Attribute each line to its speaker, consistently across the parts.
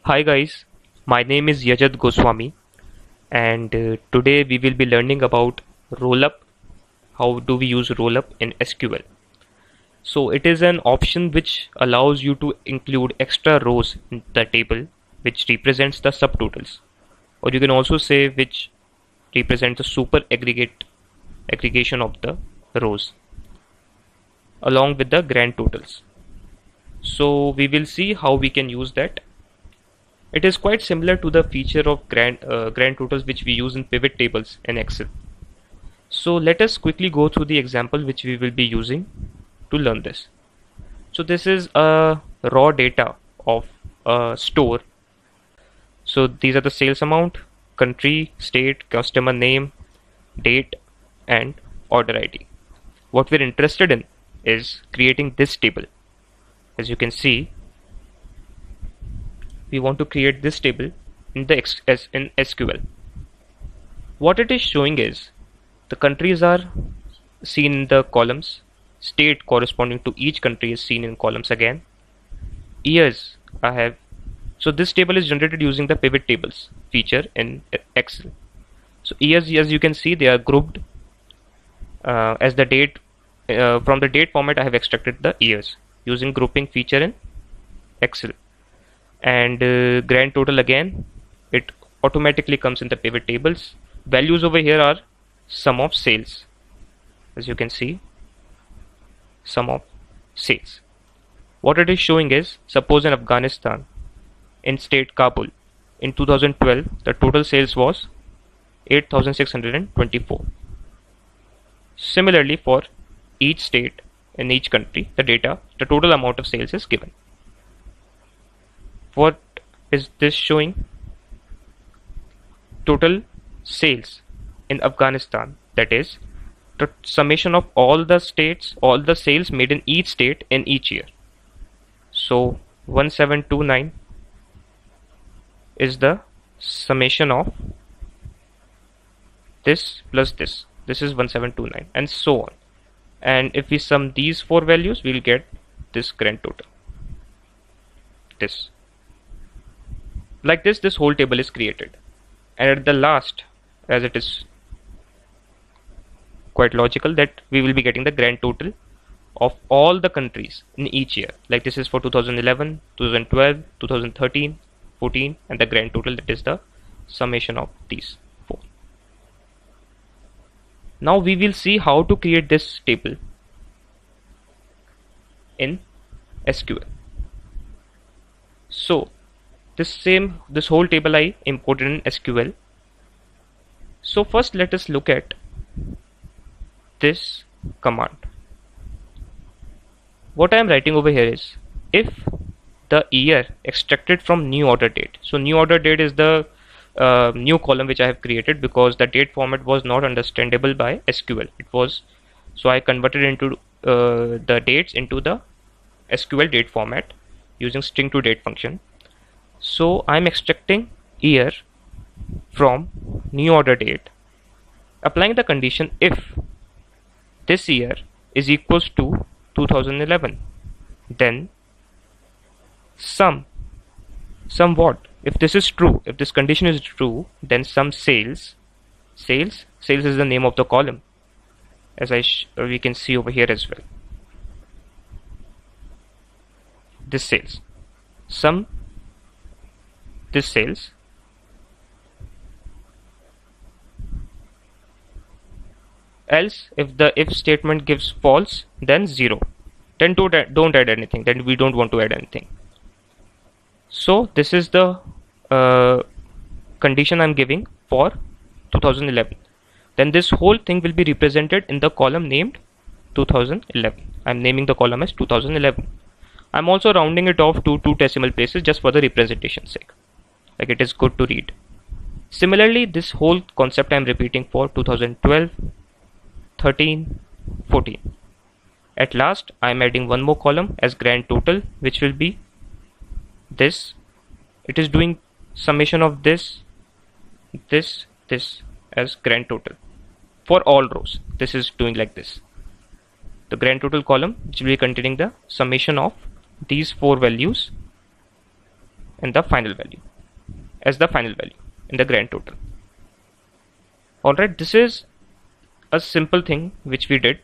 Speaker 1: Hi guys, my name is Yajat Goswami and today we will be learning about rollup. How do we use rollup in SQL? So it is an option which allows you to include extra rows in the table which represents the subtotals, or you can also say which represents the super aggregation of the rows along with the grand totals. So we will see how we can use that. It is quite similar to the feature of grand totals which we use in pivot tables in Excel. So let us quickly go through the example which we will be using to learn this. So this is a raw data of a store. So these are the sales amount, country, state, customer name, date, and order ID. What we're interested in is creating this table. As you can see, we want to create this table in in SQL. What it is showing is the countries are seen in the columns, state corresponding to each country is seen in columns again. Years I have, so this table is generated using the pivot tables feature in Excel. So years, as you can see, they are grouped as the date. From the date format I have extracted the years using grouping feature in Excel. And grand total, again it automatically comes in the pivot tables. Values over here are sum of sales, as you can see, sum of sales. What it is showing is, suppose in Afghanistan, in state Kabul, in 2012 the total sales was 8,624. Similarly, for each state in each country, the total amount of sales is given. What is this showing? Total sales in Afghanistan, that is the summation of all the states, all the sales made in each state in each year. So 1729 is the summation of this plus this. This is 1729 and so on. And if we sum these four values, we'll get this grand total. Like this whole table is created. And at the last, as it is quite logical that we will be getting the grand total of all the countries in each year. Like this is for 2011, 2012, 2013, 14, and the grand total, that is the summation of these four. Now we will see how to create this table in SQL. So this whole table I imported in SQL. So first let us look at this command. What I am writing over here is, if the year extracted from new order date. So new order date is the new column which I have created because the date format was not understandable by SQL. So I converted into the dates into the SQL date format using string to date function. So I'm extracting year from new order date, applying the condition if this year is equals to 2011, then sum what? If this is true, if this condition is true, then sum sales is the name of the column, as we can see over here as well. This sales, sum this sales, else if the if statement gives false, then 0, then don't add anything, then we don't want to add anything. So this is the condition I'm giving for 2011. Then this whole thing will be represented in the column named 2011. I'm naming the column as 2011. I'm also rounding it off to 2 decimal places just for the representation sake, like it is good to read. Similarly, this whole concept I'm repeating for 2012, 13, 14. At last, I'm adding one more column as grand total, which will be this. It is doing summation of this as grand total for all rows. This is doing like this. The grand total column which will be containing the summation of these four values and the final value as the final value in the grand total. Alright, this is a simple thing which we did.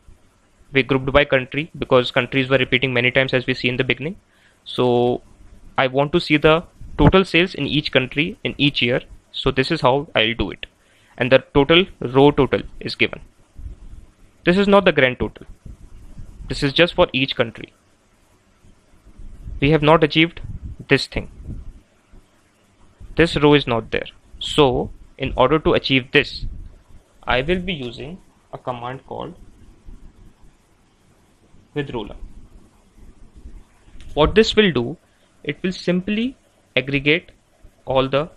Speaker 1: We grouped by country because countries were repeating many times as we see in the beginning. So I want to see the total sales in each country in each year. So this is how I'll do it. And the total row total is given. This is not the grand total. This is just for each country. We have not achieved this thing. This row is not there. So in order to achieve this, I will be using a command called with rollup. What this will do, it will simply aggregate all the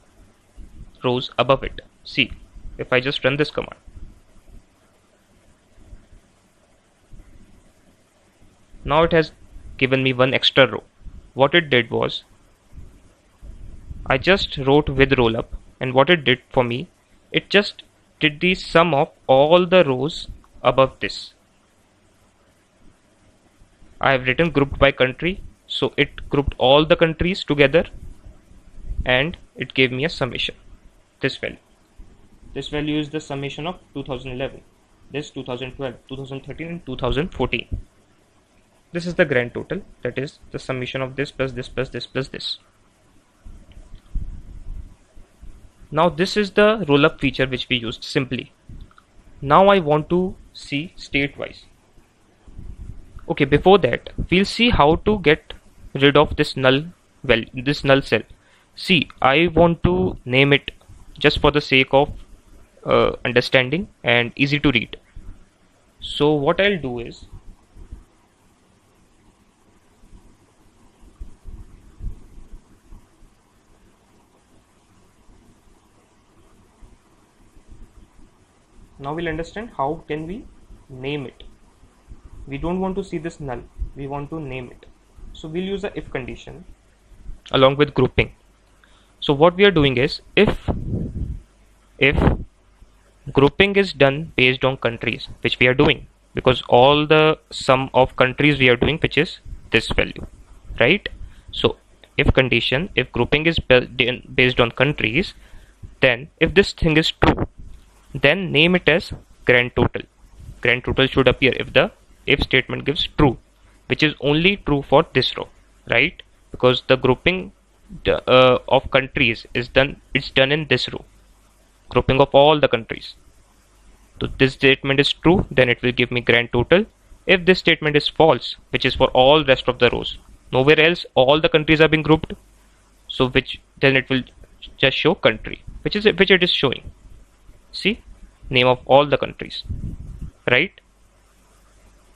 Speaker 1: rows above it. See, if I just run this command, now it has given me one extra row. What it did was, I just wrote with rollup, and what it did for me, it just did the sum of all the rows above this. I have written grouped by country, so it grouped all the countries together and it gave me a summation. This value is the summation of 2011, this 2012, 2013 and 2014. This is the grand total, that is the summation of this plus this plus this plus this. Now this is the rollup feature which we used simply. Now I want to see state wise. Okay, before that we'll see how to get rid of this null value, this null cell. See, I want to name it just for the sake of understanding and easy to read. So what I'll do is, now we'll understand how can we name it. We don't want to see this null, we want to name it. So we'll use a if condition along with grouping. So what we are doing is, if grouping is done based on countries, which we are doing, because all the sum of countries we are doing, which is this value, right? So if condition, if grouping is based on countries, then if this thing is true, then name it as grand total. Grand total should appear if the if statement gives true, which is only true for this row, right? Because the grouping of countries is done, it's done in this row, grouping of all the countries. So this statement is true, then it will give me grand total. If this statement is false, which is for all rest of the rows, nowhere else all the countries are being grouped, so which then it will just show country, which it is showing. See, name of all the countries, right?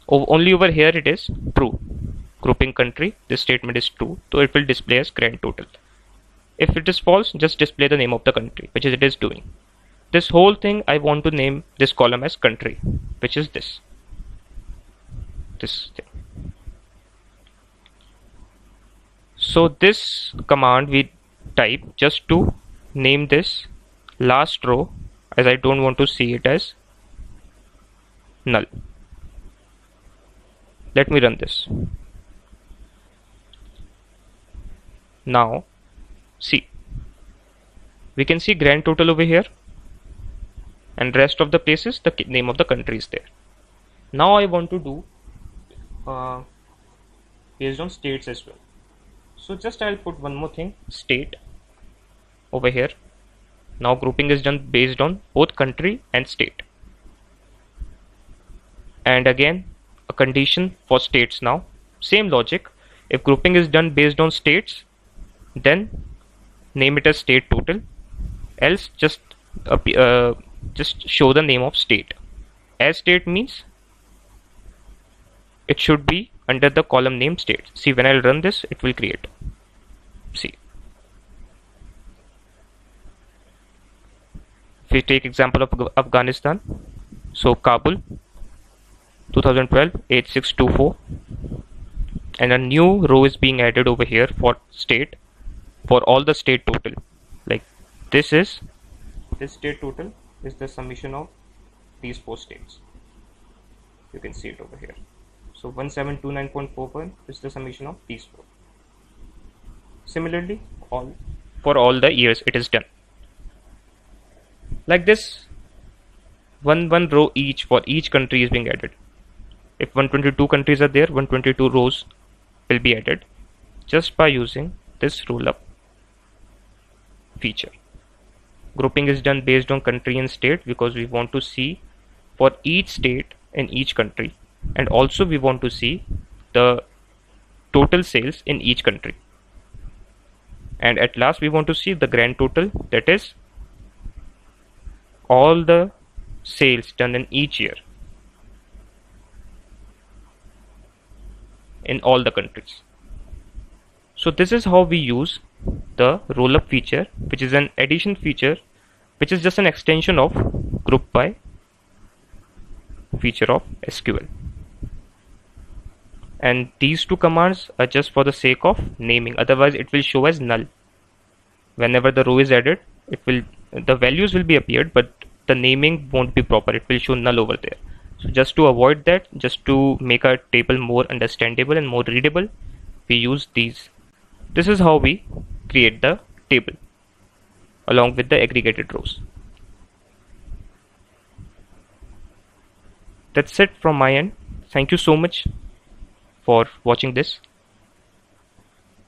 Speaker 1: Only over here it is true, grouping country, this statement is true, so it will display as grand total. If it is false, just display the name of the country, which is it is doing. This whole thing I want to name this column as country, which is this thing. So this command we type just to name this last row, as I don't want to see it as null. Let me run this. Now see, we can see grand total over here, and rest of the places the name of the country is there. Now I want to do based on states as well. So just I'll put one more thing, state over here. Now grouping is done based on both country and state, and again a condition for states. Now same logic, if grouping is done based on states, then name it as state total, else just show the name of state. As state means it should be under the column name state. See, when I'll run this, it will create. See, if we take example of Afghanistan, so Kabul 2012 8624, and a new row is being added over here for state, for all the state total. Like this state total is the summation of these 4 states. You can see it over here. So 1729.41 is the summation of these 4. Similarly, all for all the years it is done. Like this, one row each for each country is being added. If 122 countries are there, 122 rows will be added just by using this rollup feature. Grouping is done based on country and state because we want to see for each state in each country, and also we want to see the total sales in each country, and at last we want to see the grand total, that is all the sales done in each year in all the countries. So this is how we use the rollup feature, which is an addition feature, which is just an extension of group by feature of SQL. And these two commands are just for the sake of naming, otherwise it will show as null. Whenever the row is added, the values will be appeared, but the naming won't be proper, it will show null over there. So just to avoid that, just to make our table more understandable and more readable, we use these. This is how we create the table along with the aggregated rows. That's it from my end. Thank you so much for watching this.